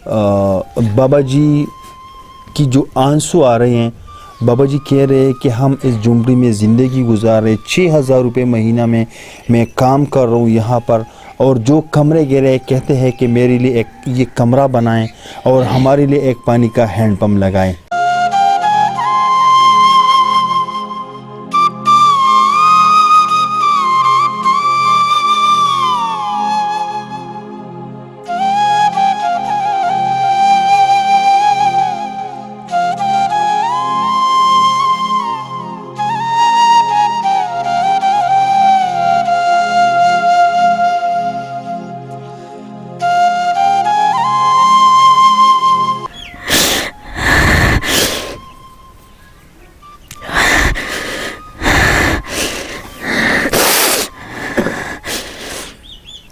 बाबा जी की जो आंसू आ रहे हैं, बाबा जी कह रहे हैं कि हम इस झुंपड़ी में ज़िंदगी गुजार रहे, 6,000 रुपये महीना में मैं काम कर रहा हूँ यहाँ पर, और जो कमरे गिर रहे कहते हैं कि मेरे लिए एक ये कमरा बनाएं और हमारे लिए एक पानी का हैंडपम्प लगाएं।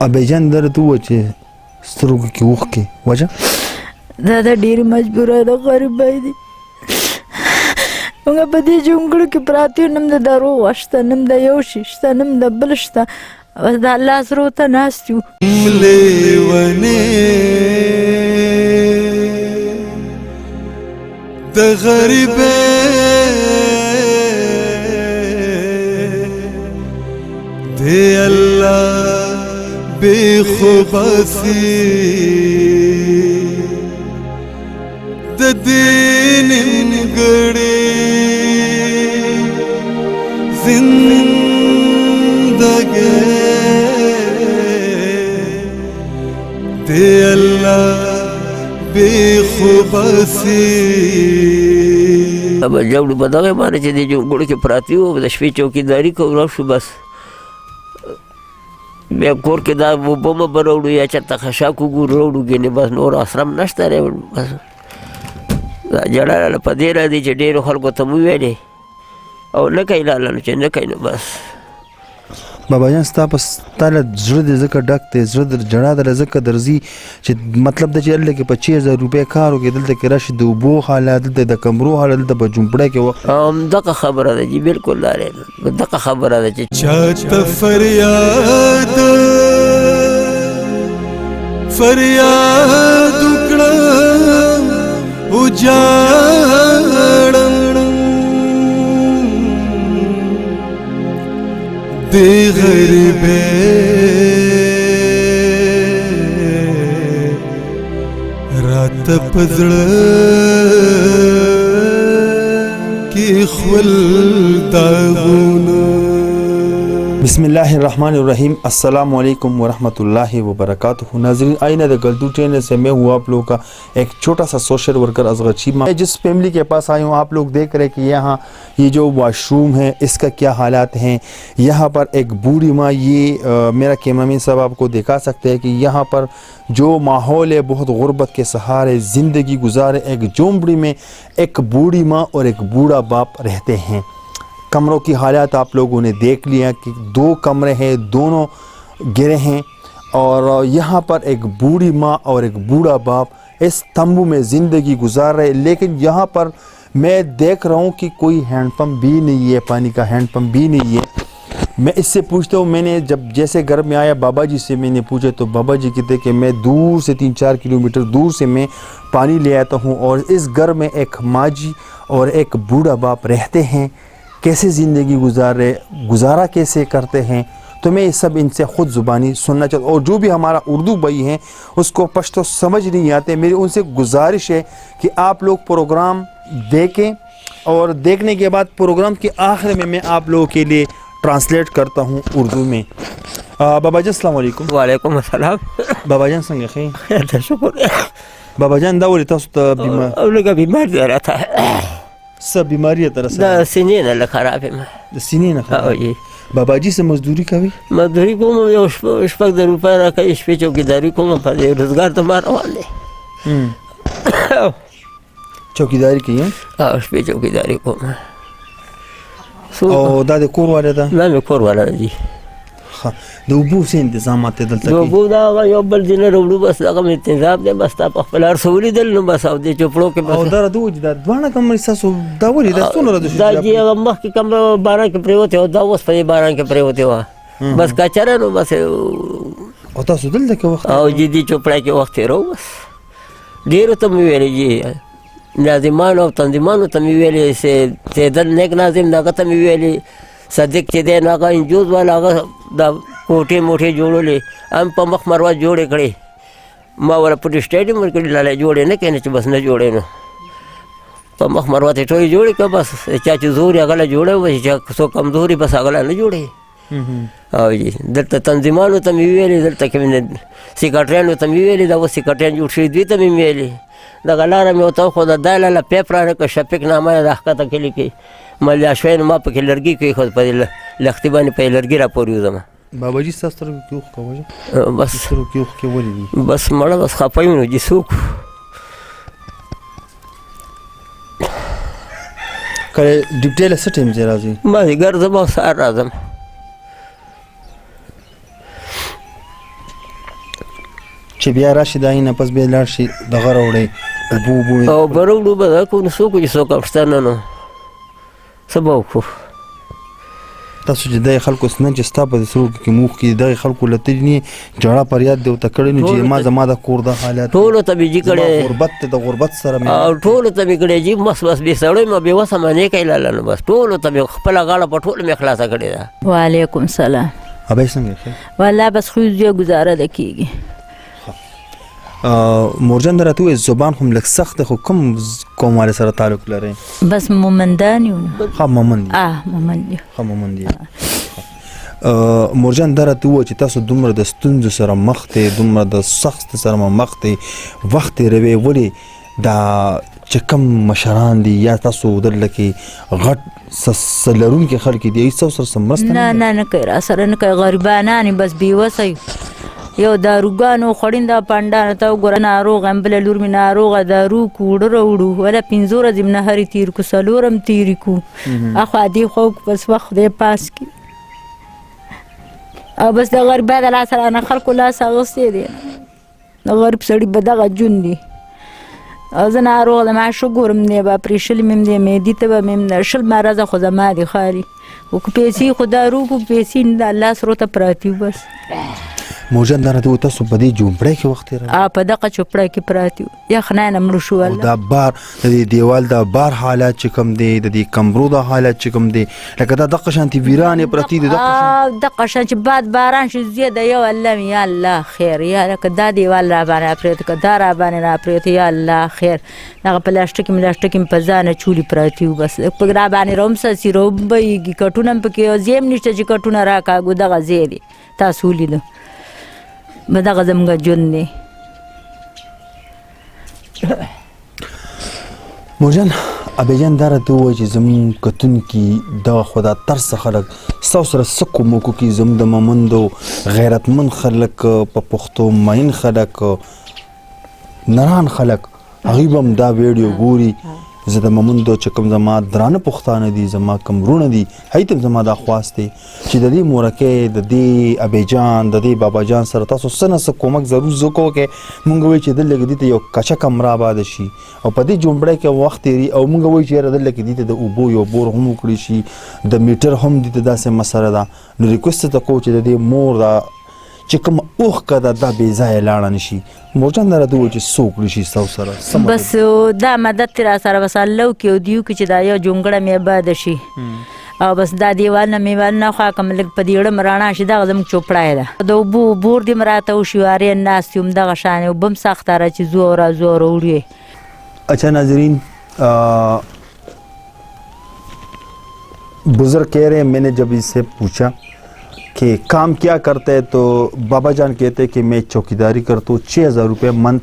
अबेजान दर तू वचे سترګو کې اوښکې وجه دا ډېرې مجبوره ده غریبۍ دي موږ په دې جونګړو کې پراته یو، نه م د دروغ شته، نه م د یو شي شته، نه م د بل شته، بس د الله سرو ته ناست یو. لیونې د غریبۍ دی الله بے خوباسی د دین گڑی زندگی دے اللہ بے خوباسی. अब जब बताओ हमारे चीज़ जो गुड़ के प्राती हो दशवी चौकीदारी को रफ बस بیا کور کې دا وبمه به راوړو یا چېرته خشاک وګورو راوړو ګینې بس نور اسرم نشته دی. بس دا جړه په دې راځي چې ډېرو خلکو ته مو ویلې او نه کوي لاله نو چې نه کوي نو بس. بابا جان ستا په ستا له زړه دې ځکه ډک دی، زړه در جړه در ځکه درځي چې مطلب دا چې هلته کې په 6,000 روپۍ کار وکړې، دلته کې راشي د اوبو حالات، دلته د کمرو حالات، دلته په جونپړه کې وخت همدغه خبره ده جي بلکل لارې دغه خبره ده چې چاته فریاد فریاد وکړم وجاړم دی غریبې رات په زړه کې خپل داغونه. بسم الله الرحمن الرحیم. السلام علیکم ورحمۃ اللہ وبرکاتہ. ناظرین آئینہ دا گلدو چینل سے میں ہوں آپ لوگوں کا ایک چھوٹا سا سوشل ورکر اصغر چیمہ. میں جس فیملی کے پاس آئی ہوں آپ لوگ دیکھ رہے کہ یہاں یہ جو واش روم ہے اس کا کیا حالات ہیں. یہاں پر ایک بوڑھی ماں، یہ میرا کیمرامین صاحب آپ کو دکھا سکتے ہیں کہ یہاں پر جو ماحول ہے بہت غربت کے سہارے زندگی گزارے ایک جھونپڑی میں ایک بوڑھی ماں اور ایک بوڑھا باپ رہتے ہیں. کمروں کی حالات آپ لوگوں نے دیکھ لیا کہ 2 کمرے ہیں، دونوں گرے ہیں، اور یہاں پر ایک بوڑھی ماں اور ایک بوڑھا باپ اس تمبو میں زندگی گزار رہے. لیکن یہاں پر میں دیکھ رہا ہوں کہ کوئی ہینڈ پمپ بھی نہیں ہے، پانی کا ہینڈ پمپ بھی نہیں ہے. میں اس سے پوچھتا ہوں، میں نے جب جیسے گھر میں آیا بابا جی سے میں نے پوچھا تو بابا جی کہتے کہ میں دور سے 3-4 کلومیٹر دور سے میں پانی لے آتا ہوں، اور اس گھر میں ایک ماں جی اور ایک بوڑھا باپ رہتے ہیں. کیسے زندگی گزارا کیسے کرتے ہیں، تو میں یہ سب ان سے خود زبانی سننا چاہتا ہوں. اور جو بھی ہمارا اردو بھائی ہیں اس کو پشتو سمجھ نہیں آتے، میری ان سے گزارش ہے کہ آپ لوگ پروگرام دیکھیں، اور دیکھنے کے بعد پروگرام کے آخر میں آپ لوگوں کے لیے ٹرانسلیٹ کرتا ہوں اردو میں. بابا جان السلام علیکم. وعلیکم السلام. بابا جان څنګه ښه؟ شکر. بابا جان دا ولې تاسو ته بیمار دی راته څه بیماری ته رسېدلې؟ د سینې نه لږ خراب یم. د سینې نه خراب؟ بابا جي څه مزدوري کوي؟ مزدوري کوم، یو 6 روپۍ راکوي، شپې چوکیداري کوم، په دې روزګار ته ما روان دی. چوکیداری کوي؟ شپې چوکیداري کوم. او دا د کور والا ده؟ دا مې کور والا دی. د اوبو څه انتظامات دلته د اوبو دا یو بل ځای نه راوړو، بس دغه مې انتظام دی، بس تا په خپل هر څه ولیدل نو بس او دې چوپړو کې او دا راته ووایي دا دواړه کمرې ستاسو دا ولې دا څومره راته دا چې هغه مخکې کمره باران کې پرېوتې وه، دا اوس په دې باران کې پرېوتې وه، بس کچره نو بس او تاسو دلته کې وخت او جدي چوپړی کې وخت تېرو. بس ډېرو ته مې ویلې جی ناظمانو او تنظیمانو ته مې ویلې سیدل نیک ناظم هغه ته مې ویلې صدیق چې دی نو هغه انجوز والا هغه دا کوټې موټې جوړولې هم په مخ مروه جوړې کړې ما ورته پټې سټیډیم ورکړي لاله جوړې نه کړې چې بس نه جوړې نو په مخ مروه ته ټولې جوړې کړه بس چا چې زور یې هغه له جوړې وایي چې څوک کمزوري بس هغه نه جوړې او جی دلته تنظیمانو ته مې ویلې دلته کې سیکرټریانو ته مې ویلې دا اوس سیکرټریان جوړ شوي دوی ته مې ویلې دغه لاره مې ورته وښوده دا لاله پیپ راکړه شفیق نامه یې راښکته کلي کې ملیا شوی نو ما پکې لرګي کېښود په دې لښتي باندې په لرګي راپورې وځم باباجي ستاسو سترګو کې اوښکه وژه بس سترګو کې اوښکې ولې دي بس مړه بس خفه یو نو جي څوک کله ډیپټی له څه ټایم ځای راځي مازدیګر زه به سهار راځم چې بیا راشي دا نه پس بیا لاړ شي دغه راوړی اوبه او به راوړو به دا کوو نو څوک چې څوک شته نه نو څه به وکړو تاسو چې دغه خلکو سنن چې ستا په سترګو کې موښ کې دغه خلکو له تجنې جړه فریاد دی ورته کړی نو چې ما زما د کور د حالات ټولو ته مې جي کړی غربت ته د غربت سره مې او ټولو ته مې کړی جي بس بې سړی ما بېوسه منې کوي لاله نو بس ټولو ته مې خپله غاړه په ټولو مې خلاصه کړې ده وعلیکم سلام ابی څنګه ښه والله بس خو یې ګزاره ده کېږي مورجان درته وایي زبان خو لږ سخت خو کوم قوم والے سره تعلق لري بس مومندان یو ښه مومند دي مومند یو ښه مومند دي مورجان درته وایي چې تاسو دومره د ستونزو سره مخ دی دومره د سخت سره مخ دی وخت یې روي ولې دا چې کوم مشران دي یا تاسو دلته کې غټ لرونکي خلک دي ایسو سره مرسته نه کوي را سره نه کوي غریبانان بس بېوسه یو داروګانو خوړینده پانډانو ته وګوره ناروغه یم بله لور مې ناروغه دارو کو اوړه راوړو وله 5 ورځې م نهرې تېر کړو 4 م تېرې کړو اخوا دې خوا وکړو بس وخت خدای پاس کړي او بس د غریبا د لاس رانه خلکو لاس اغوستی دی د غریب سړي به دغه جون دی او زه ناروغه د ما شګور م دی به اپرېشن مې م دی معدې ته به مې شل مرضه خو زما دی خالي خو که پیسې خو دارو کو پیسې نه د الله سرو ته پراته یو بس مورجان درته وایي تاسو په دې جومپړی کې وخت تېروئ په دغه چوپړی کې پراته یو یخنۍ نه مړه شو او دا بار د دې دیوال د بار حالات چې کوم دی د دې کمرو د حالات چې کوم دی لکه دا دغه شانتې ویرانې پرتې دي دغه شان چې باد باران شي زیاده یو الله مې یا الله خیر یا لکه دا دیوال را باندې اپرېته که دا را باندې را اپرېته یا الله خیر دغه پلاستیک مې په ځانه چولې پراته یو بس په را باندې رومساسي روبهیږي کټونه هم پکې زیم نشته چې کټونه راکاږو دغه ځای دی تاسو ولیدو به دغه زموږ ژوند دی مورجان ابیجان دا راته ووایي چې زموږ کتونکي دغه خو دا ترسه خلک ستاسو سره څه کومکو کوي زموږ د مومندو غیرتمند خلک په پښتو مین خلک نران خلک هغوی به هم دا ویډیو ګوري زه د مومندو چې کوم زما درانه پښتانه دي زما کوم وروڼه دي هغوی ته هم زما دا خواست دی چې د دې مورکۍ د دې ابیجان د دې بابا جان سره تاسو څه نه څه کومک ضرور وکړو کې مونږ وایو چې دلته کې دې ته یو کچه کمره آباده شي او په دې جومپړی کې وخت تېري او مونږ وایو چې یاره دلته کې دې ته د اوبو یو بور هم وکړي شي د میټر هم دې ته داسې مسله ده نو ریکوست ته کوو چې د دې مور دا چې کوم اوښکه ده دا بې ځایه لاړه نه شي مورجان دا راته ووایي چې څه وکړي شي ستاسو سره بس دا مدد ترې را سره بس الله وکړي او دې وکړي چې دا یو جونګړه مې آباده شي او بس دا دیوال نه میوال نه خوا کوم لږ په دې اړه م رڼا شي دغه زموږ چوپړی ده د اوبو بور دې م راته وشي وارې ناست یو دغه شانې اوبه م سخته را چې ځو او راځو او راوړو अच्छा नाजरीन बुजुर्ग कह रहे हैं मैंने जब इससे पूछा कि काम क्या करते हैं तो बाबा जान कहते हैं कि मैं चौकीदारी करता हूँ 6,000 रुपये मंथ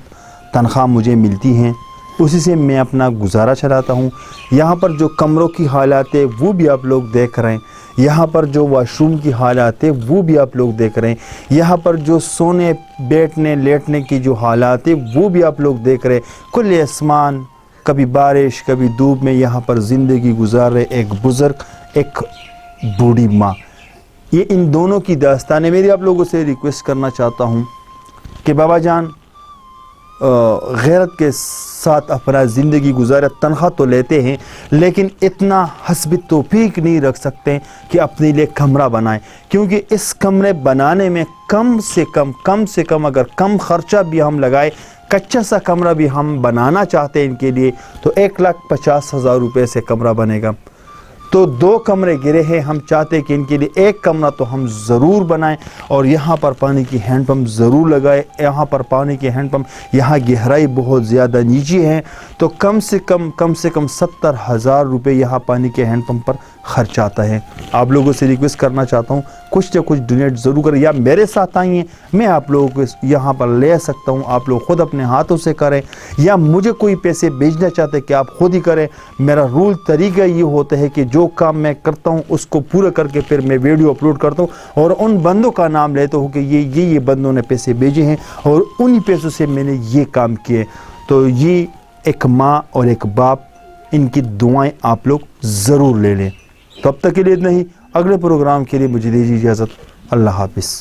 तनख्वाह मुझे मिलती हैं उसी से मैं अपना गुजारा चलाता हूँ। यहाँ पर जो कमरों की हालात है वो भी आप लोग देख रहे हैं, यहाँ पर जो वाशरूम की हालात है वो भी आप लोग देख रहे हैं, यहाँ पर जो सोने बैठने लेटने की जो हालात है वो भी आप लोग देख रहे हैं। खुले आसमान, कभी बारिश कभी धूप में यहाँ पर ज़िंदगी गुजार रहे एक बुज़ुर्ग एक बूढ़ी माँ। ये इन दोनों की दास्तान है। मेरी आप लोगों से रिक्वेस्ट करना चाहता हूँ कि बाबा जान गैरत के साथ अपना ज़िंदगी गुजारे, तनख्वाह तो लेते हैं लेकिन इतना हस्ब तौफीक नहीं रख सकते कि अपने लिए कमरा बनाएं, क्योंकि इस कमरे बनाने में कम से कम अगर कम ख़र्चा भी हम लगाए, कच्चा सा कमरा भी हम बनाना चाहते हैं इनके लिए तो 1,50,000 रुपये से कमरा बनेगा। तो 2 कमरे गिरे हैं, हम चाहते हैं कि इनके लिए 1 कमरा तो हम ज़रूर बनाएं और यहाँ पर पानी की हैंडपम्प ज़रूर लगाएं। यहाँ पर पानी की हैंडपम्प, यहाँ गहराई बहुत ज़्यादा नीचे है तो कम से कम 70,000 रुपये यहाँ पानी के हैंडपम्प पर खर्च आता है। आप लोगों से रिक्वेस्ट करना चाहता हूँ कुछ न कुछ डोनेट ज़रूर करें, या मेरे साथ आइए, मैं आप लोगों को यहाँ पर ले सकता हूँ, आप लोग ख़ुद अपने हाथों से करें, या मुझे कोई पैसे भेजना चाहते कि आप ख़ुद ही करें। मेरा रूल तरीका ये होता है कि जो काम मैं करता हूँ उसको पूरा करके फिर मैं वीडियो अपलोड करता हूँ और उन बंदों का नाम लेता हूँ कि ये बंदों ने पैसे भेजे हैं और उन्हीं पैसों से मैंने ये काम किए। तो ये एक माँ और एक बाप, इनकी दुआएं आप लोग ज़रूर ले लें। तब तक के लिए इतना ही, अगले प्रोग्राम के लिए मुझे दीजिए इजाज़त। अल्लाह हाफ़िज़।